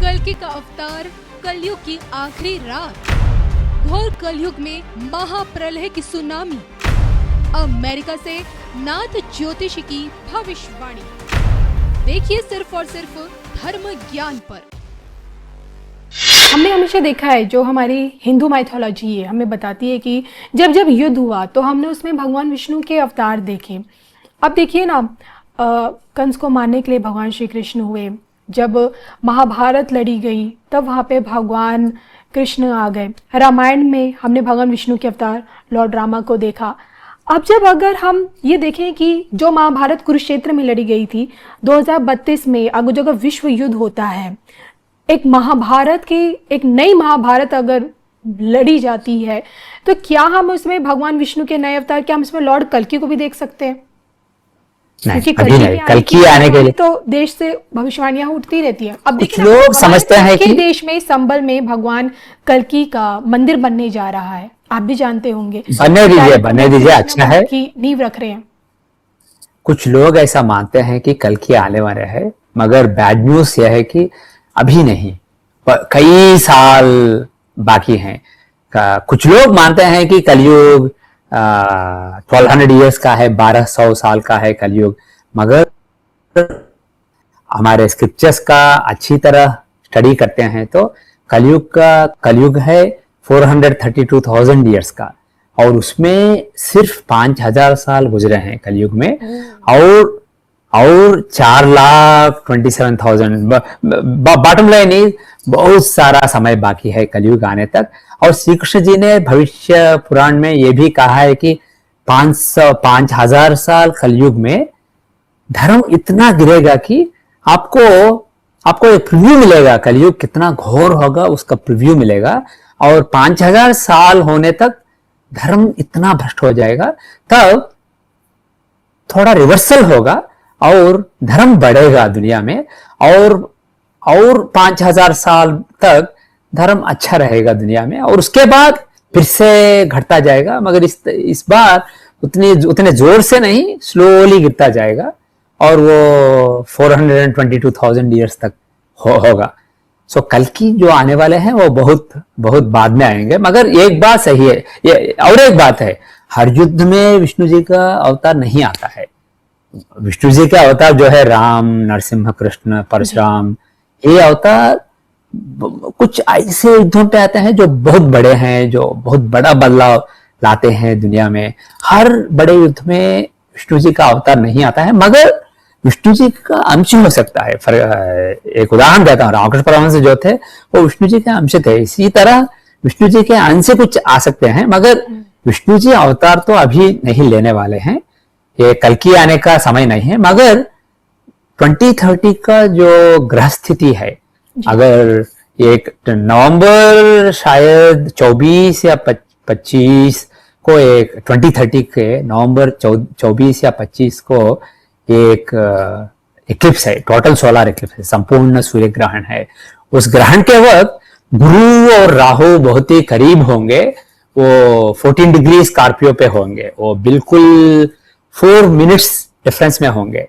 कल्कि का अवतार, कलयुग की आखिरी रात, घोर कलयुग में महाप्रलय की सुनामी, अमेरिका से नाथ ज्योतिष की भविष्यवाणी। देखिए सिर्फ और सिर्फ धर्म ज्ञान पर। हमने हमेशा देखा है, जो हमारी हिंदू माइथोलॉजी है हमें बताती है कि जब जब युद्ध हुआ तो हमने उसमें भगवान विष्णु के अवतार देखे। अब देखिए ना, कंस को मारने के लिए भगवान श्री कृष्ण हुए। जब महाभारत लड़ी गई तब वहाँ पे भगवान कृष्ण आ गए। रामायण में हमने भगवान विष्णु के अवतार लॉर्ड रामा को देखा। अब जब अगर हम ये देखें कि जो महाभारत कुरुक्षेत्र में लड़ी गई थी 2032 में, अगर जब विश्व युद्ध होता है, एक महाभारत की एक नई महाभारत अगर लड़ी जाती है, तो क्या हम उसमें भगवान विष्णु के नए अवतार, क्या हम इसमें लॉर्ड कल्कि को भी देख सकते हैं? नहीं, अभी नहीं। कल्कि आने के लिए तो देश से भविष्यवाणियां उठती रहती हैं। अब कुछ लोग समझते हैं कि देश में संबल में भगवान कल्कि का मंदिर बनने जा रहा है, आप भी जानते होंगे। बनने दीजिए, अच्छा है कि नींव रख रहे हैं। कुछ लोग ऐसा मानते हैं कि कल्कि आने वाले हैं, मगर बैड न्यूज यह है कि अभी नहीं, कई साल बाकी हैं। कुछ लोग मानते हैं कि कलयुग 1200 ईयर्स का है, 1200 साल का है कलयुग, मगर हमारे स्क्रिप्चर्स का अच्छी तरह स्टडी करते हैं तो कलयुग है 432,000 ईयर्स का, और उसमें सिर्फ 5,000 साल गुजरे हैं कलयुग में, और 4,27,000। बॉटम लाइन इज बहुत सारा समय बाकी है कलयुग आने तक। और श्री कृष्ण जी ने भविष्य पुराण में यह भी कहा है कि 5,000 साल कलयुग में धर्म इतना गिरेगा कि आपको एक प्रीव्यू मिलेगा, कलयुग कितना घोर होगा उसका प्रीव्यू मिलेगा। और 5,000 साल होने तक धर्म इतना भ्रष्ट हो जाएगा, तब थोड़ा रिवर्सल होगा और धर्म बढ़ेगा दुनिया में, और 5,000 साल तक धर्म अच्छा रहेगा दुनिया में, और उसके बाद फिर से घटता जाएगा, मगर इस बार उतने जोर से नहीं, स्लोली गिरता जाएगा, और वो 422,000 ईयर्स तक होगा। सो कल्कि जो आने वाले हैं वो बहुत बहुत बाद में आएंगे। मगर एक बात सही है, और एक बात है, हर युद्ध में विष्णु जी का अवतार नहीं आता है। विष्णु जी का अवतार जो है राम, नरसिंह, कृष्ण, परशुराम, ये अवतार कुछ ऐसे युद्धों पे आते हैं जो बहुत बड़े हैं, जो बहुत बड़ा बदलाव लाते हैं दुनिया में। हर बड़े युद्ध में विष्णु जी का अवतार नहीं आता है, मगर विष्णु जी का अंश हो सकता है। एक उदाहरण देता हूँ, रामकृष्ण परमहंस जो थे वो विष्णु जी के अंश थे। इसी तरह विष्णु जी के अंश से कुछ आ सकते हैं, मगर विष्णु जी अवतार तो अभी नहीं लेने वाले हैं। ये कल्कि आने का समय नहीं है, मगर 2030 का जो ग्रह स्थिति है, अगर एक नवंबर शायद 24 या 25 को, एक 2030 के नवंबर 24 या 25 को एक इक्लिप्स है, टोटल सोलर इक्लिप्स है, संपूर्ण सूर्य ग्रहण है। उस ग्रहण के वक्त गुरु और राहु बहुत ही करीब होंगे, वो 14 डिग्री स्कॉर्पियो पे होंगे, वो बिल्कुल 4 मिनट्स डिफरेंस में होंगे,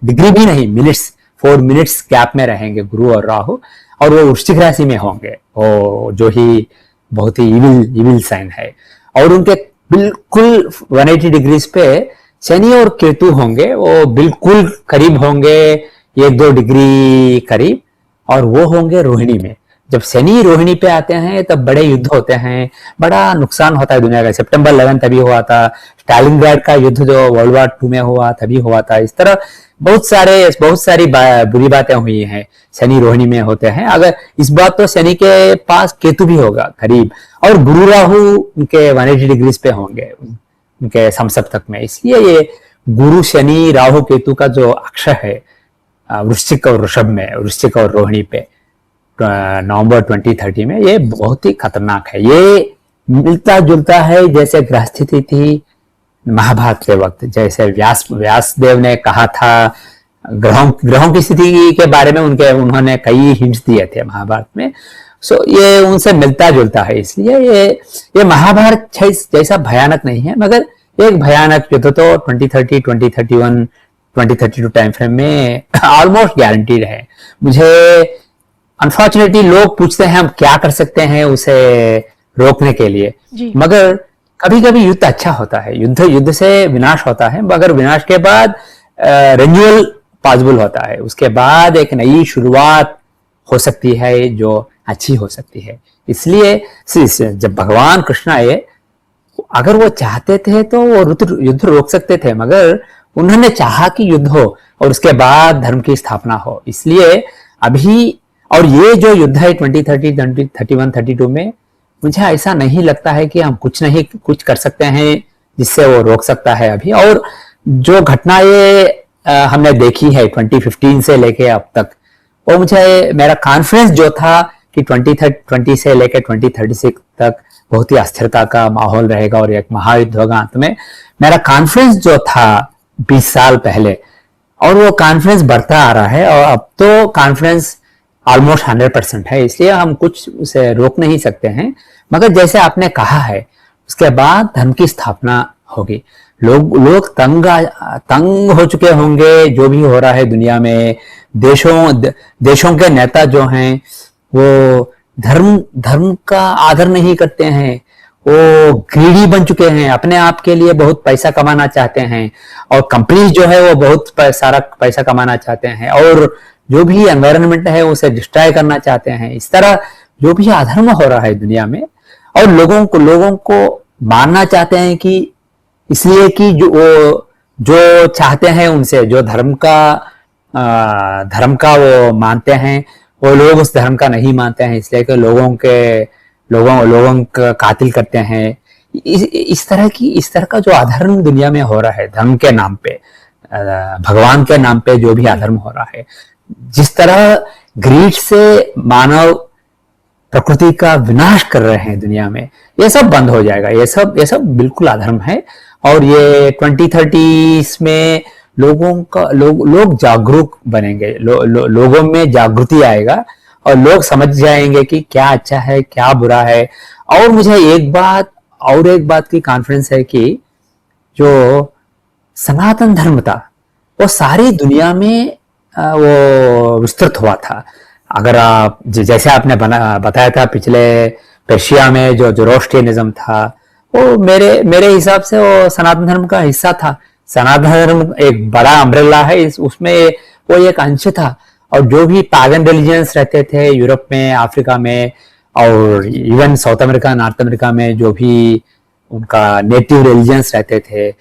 डिग्री भी नहीं, मिनट्स, 4 मिनट्स गैप में रहेंगे गुरु और राहु, और वो वृश्चिक राशि में होंगे, जो ही बहुत ही इविल साइन है। और उनके बिल्कुल 180 डिग्रीज पे शनि और केतु होंगे, वो बिल्कुल करीब होंगे, 1-2 डिग्री करीब, और वो होंगे रोहिणी में। जब शनि रोहिणी पे आते हैं तब बड़े युद्ध होते हैं, बड़ा नुकसान होता है दुनिया का। सितंबर 11 तभी हुआ था, स्टालिनग्राड का युद्ध जो वर्ल्ड वॉर 2 में हुआ तभी हुआ था। इस तरह बहुत सारी बुरी बातें हुई हैं, शनि रोहिणी में होते हैं। अगर इस बार तो शनि के पास केतु भी होगा करीब, और गुरु राहु उनके 180 डिग्रीज पे होंगे, उनके समसप्तक में। इसलिए ये गुरु शनि राहु केतु का जो अक्षर है वृश्चिक और वृषभ में, वृश्चिक और रोहिणी पे नवंबर 2030 में, ये बहुत ही खतरनाक है। ये मिलता जुलता है जैसे ग्रह स्थिति थी महाभारत के वक्त, जैसे व्यास देव ने कहा था ग्रहों की स्थिति के बारे में, उन्होंने कई हिंट्स दिए थे महाभारत में। सो ये उनसे मिलता जुलता है, इसलिए ये महाभारत जैसा भयानक नहीं है, मगर एक भयानक युद्ध तो 2030, 2031, 2032 टाइम फ्रेम में ऑलमोस्ट गारंटीड है। मुझे अनफॉर्चुनेटली लोग पूछते हैं हम क्या कर सकते हैं उसे रोकने के लिए, जी। मगर कभी कभी युद्ध अच्छा होता है, युद्ध से विनाश होता है, मगर विनाश के बाद रिन्यूअल पॉसिबल होता है, उसके बाद एक नई शुरुआत हो सकती है जो अच्छी हो सकती है। इसलिए जब भगवान कृष्ण आए, अगर वो चाहते थे तो वो युद्ध रोक सकते थे, मगर उन्होंने चाहा कि युद्ध हो और उसके बाद धर्म की स्थापना हो। इसलिए अभी और ये जो युद्ध है 2030, 2031, 32 में, मुझे ऐसा नहीं लगता है कि हम कुछ कर सकते हैं जिससे वो रोक सकता है अभी। और जो घटनाएं हमने देखी है 2015 से लेके अब तक, वो मुझे मेरा कॉन्फिडेंस जो था कि 2020 से लेकर 2036 तक बहुत ही अस्थिरता का माहौल रहेगा और एक महायुद्ध होगा अंत में, मेरा कॉन्फिडेंस जो था 20 साल पहले, और वो कॉन्फिडेंस बढ़ता आ रहा है और अब तो कॉन्फिडेंस ऑलमोस्ट 100% है। इसलिए हम कुछ उसे रोक नहीं सकते हैं, मगर जैसे आपने कहा है उसके बाद धर्म की स्थापना होगी। लोग तंग हो चुके होंगे जो भी हो रहा है दुनिया में। देशों के नेता जो हैं वो धर्म का आदर नहीं करते हैं, वो ग्रीडी बन चुके हैं, अपने आप के लिए बहुत पैसा कमाना चाहते हैं, और कंपनी जो है वो बहुत सारा पैसा कमाना चाहते हैं, और जो भी एनवायरनमेंट है उसे डिस्ट्रॉय करना चाहते हैं। इस तरह जो भी अधर्म हो रहा है दुनिया में, और लोगों को मानना चाहते हैं कि इसलिए कि जो चाहते हैं उनसे, जो धर्म का वो मानते हैं, वो लोग उस धर्म का नहीं मानते हैं, इसलिए कि लोगों का कातिल करते हैं। इस तरह का जो अधर्म दुनिया में हो रहा है धर्म के नाम पे, भगवान के नाम पे जो भी अधर्म हो रहा है, जिस तरह ग्रीड से मानव प्रकृति का विनाश कर रहे हैं दुनिया में, ये सब बंद हो जाएगा। ये सब बिल्कुल अधर्म है। और ये 2030 में लोग जागरूक बनेंगे, लोगों में जागृति आएगा और लोग समझ जाएंगे कि क्या अच्छा है क्या बुरा है। और मुझे एक बात की कॉन्फिडेंस है कि जो सनातन धर्म था वो सारी दुनिया में वो विस्तृत हुआ था। अगर आप जैसे आपने बताया था पिछले पर्शिया में जो जोरोस्ट्रियनिज्म था, वो मेरे हिसाब से वो सनातन धर्म का हिस्सा था। सनातन धर्म एक बड़ा अम्ब्रेला है, उसमें वो एक अंश था। और जो भी पैगन रिलीजियंस रहते थे यूरोप में, अफ्रीका में, और even south America, north America में जो भी उनका नेटिव रिलीजियंस रहते थे,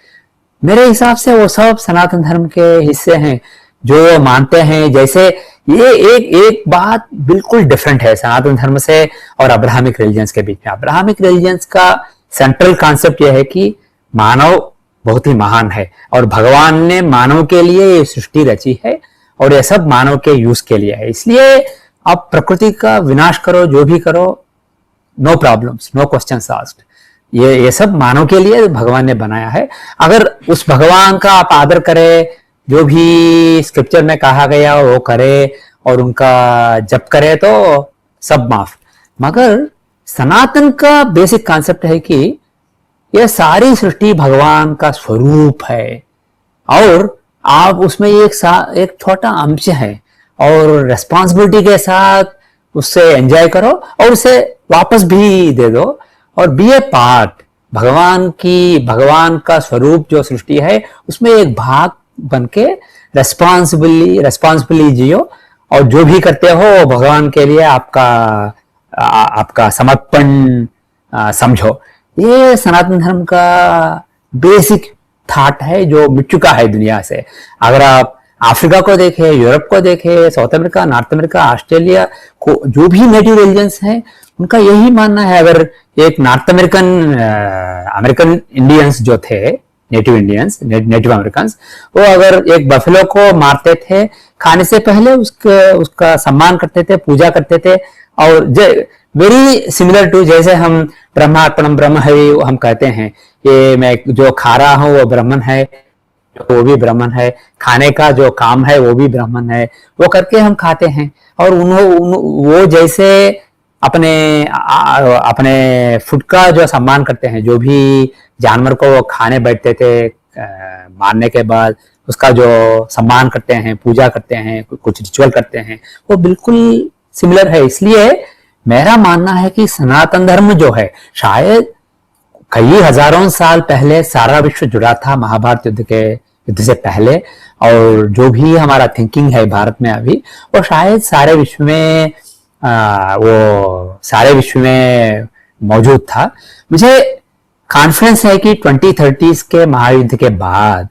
मेरे हिसाब से वो सब सनातन धर्म के हिस्से हैं जो मानते हैं। जैसे ये एक बात बिल्कुल डिफरेंट है सनातन धर्म से और अब्राहमिक रिलीजियंस के बीच में। अब्राहमिक रिलीजियंस का सेंट्रल कॉन्सेप्ट यह है कि मानव बहुत ही महान है और भगवान ने मानव के लिए ये सृष्टि रची है और ये सब मानव के यूज के लिए है। इसलिए आप प्रकृति का विनाश करो, जो भी करो, no problems, no questions asked. ये सब मानव के लिए भगवान ने बनाया है। अगर उस भगवान का आप आदर करें, जो भी स्क्रिप्चर में कहा गया वो करे और उनका जप करे तो सब माफ। मगर सनातन का बेसिक कॉन्सेप्ट है कि यह सारी सृष्टि भगवान का स्वरूप है और आप उसमें एक छोटा अंश है और रेस्पॉन्सिबिलिटी के साथ उससे एंजॉय करो और उसे वापस भी दे दो और बी ए पार्ट। भगवान का स्वरूप जो सृष्टि है उसमें एक भाग बन के रेस्पॉन्सिबली जियो और जो भी करते हो भगवान के लिए आपका समर्पण समझो। ये सनातन धर्म का बेसिक थॉट है जो मिट चुका है दुनिया से। अगर आप अफ्रीका को देखें, यूरोप को देखें, south America, north America, Australia को, जो भी नेटिव रिलीजन्स हैं उनका यही मानना है। अगर एक नॉर्थ अमेरिकन इंडियंस जो थे, नेटिव अमेरिकन, वो अगर एक बफेलो को मारते थे, खाने से पहले उसका सम्मान करते थे, पूजा करते थे। और वेरी सिमिलर टू जैसे हम ब्रह्मार्पणम ब्रह्म है हम कहते हैं, ये मैं जो खा रहा हूँ वो ब्राह्मण है, वो भी ब्राह्मण है, खाने का जो काम है वो भी ब्राह्मण है, वो करके हम खाते हैं। और वो जैसे अपने फूड का जो सम्मान करते हैं, जो भी जानवर को वो खाने बैठते थे मारने के बाद उसका जो सम्मान करते हैं, पूजा करते हैं, कुछ रिचुअल करते हैं, वो बिल्कुल सिमिलर है। इसलिए मेरा मानना है कि सनातन धर्म जो है, शायद कई हजारों साल पहले सारा विश्व जुड़ा था महाभारत युद्ध से पहले, और जो भी हमारा थिंकिंग है भारत में अभी, वो शायद सारे विश्व में मौजूद था। मुझे कॉन्फिडेंस है कि 2030 के महायुद्ध के बाद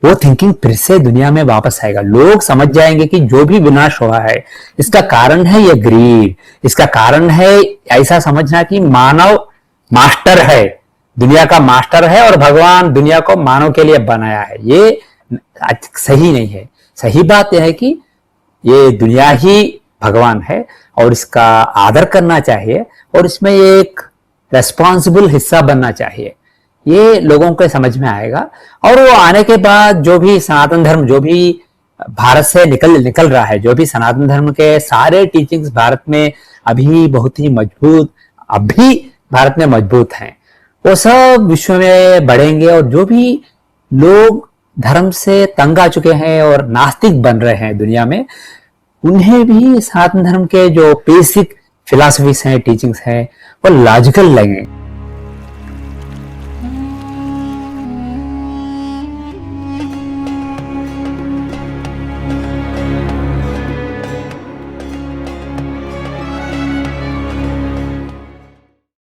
वो थिंकिंग फिर से दुनिया में वापस आएगा। लोग समझ जाएंगे कि जो भी विनाश हुआ है, इसका कारण है ये ग्रीड, इसका कारण है ऐसा समझना कि मानव मास्टर है, दुनिया का मास्टर है, और भगवान दुनिया को मानव के लिए बनाया है। ये सही नहीं है। सही बात यह है कि ये दुनिया ही भगवान है और इसका आदर करना चाहिए और इसमें एक रेस्पॉन्सिबल हिस्सा बनना चाहिए। ये लोगों को समझ में आएगा, और वो आने के बाद जो भी सनातन धर्म, जो भी भारत से निकल रहा है, जो भी सनातन धर्म के सारे टीचिंग्स भारत में अभी बहुत ही मजबूत, अब भी भारत में मजबूत हैं, वो सब विश्व में बढ़ेंगे। और जो भी लोग धर्म से तंग आ चुके हैं और नास्तिक बन रहे हैं दुनिया में, उन्हें भी सनातन धर्म के जो बेसिक फिलॉसफीज हैं, टीचिंग्स हैं, वो लॉजिकल लगेंगे।